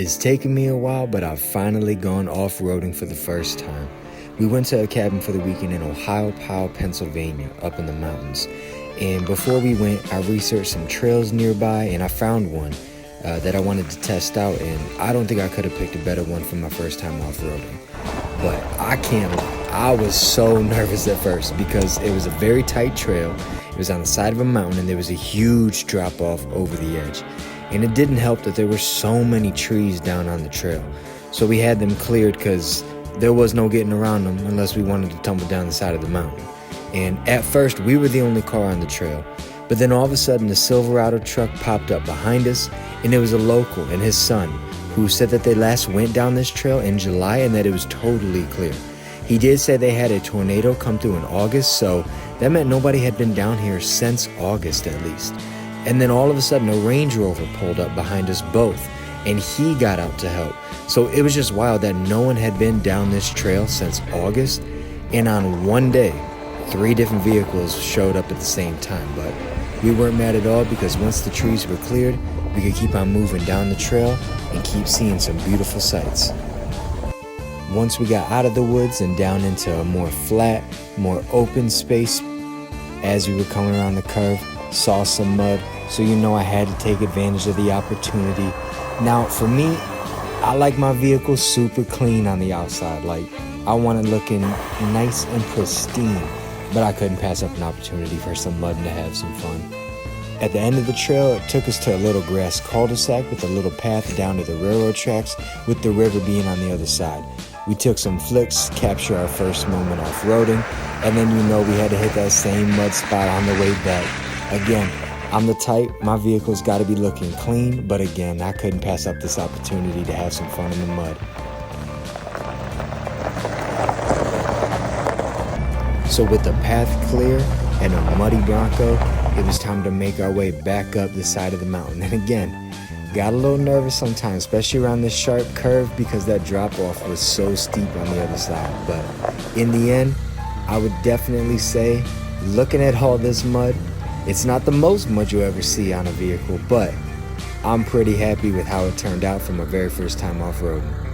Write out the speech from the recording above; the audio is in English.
It's taken me a while, but I've finally gone off-roading for the first time. We went to a cabin for the weekend in Ohiopyle, Pennsylvania, up in the mountains. And before we went, I researched some trails nearby, and I found one that I wanted to test out, and I don't think I could have picked a better one for my first time off-roading. But I can't lie, I was so nervous at first because it was a very tight trail. It was on the side of a mountain, and there was a huge drop-off over the edge. And it didn't help that there were so many trees down on the trail. So we had them cleared because there was no getting around them unless we wanted to tumble down the side of the mountain. And at first, we were the only car on the trail. But then all of a sudden, the Silverado truck popped up behind us, and it was a local and his son who said that they last went down this trail in July and that it was totally clear. He did say they had a tornado come through in August, so that meant nobody had been down here since August at least. And then all of a sudden, a Range Rover pulled up behind us both, and he got out to help. So it was just wild that no one had been down this trail since August, and on one day, 3 different vehicles showed up at the same time. But we weren't mad at all because once the trees were cleared, we could keep on moving down the trail and keep seeing some beautiful sights. Once we got out of the woods and down into a more flat, more open space, as we were coming around the curve, saw some mud, so I had to take advantage of the opportunity. Now, for me, I like my vehicle super clean on the outside. Like, I want it looking nice and pristine, but I couldn't pass up an opportunity for some mud and to have some fun. At the end of the trail, it took us to a little grass cul-de-sac with a little path down to the railroad tracks, with the river being on the other side. We took some flicks, capture our first moment off-roading, and then we had to hit that same mud spot on the way back. Again, I'm the type, my vehicle's got to be looking clean, but again, I couldn't pass up this opportunity to have some fun in the mud. So with the path clear and a muddy Bronco, it was time to make our way back up the side of the mountain. And again, got a little nervous sometimes, especially around this sharp curve because that drop-off was so steep on the other side. But in the end, I would definitely say, looking at all this mud, it's not the most mud you'll ever see on a vehicle, but I'm pretty happy with how it turned out for my very first time off-roading.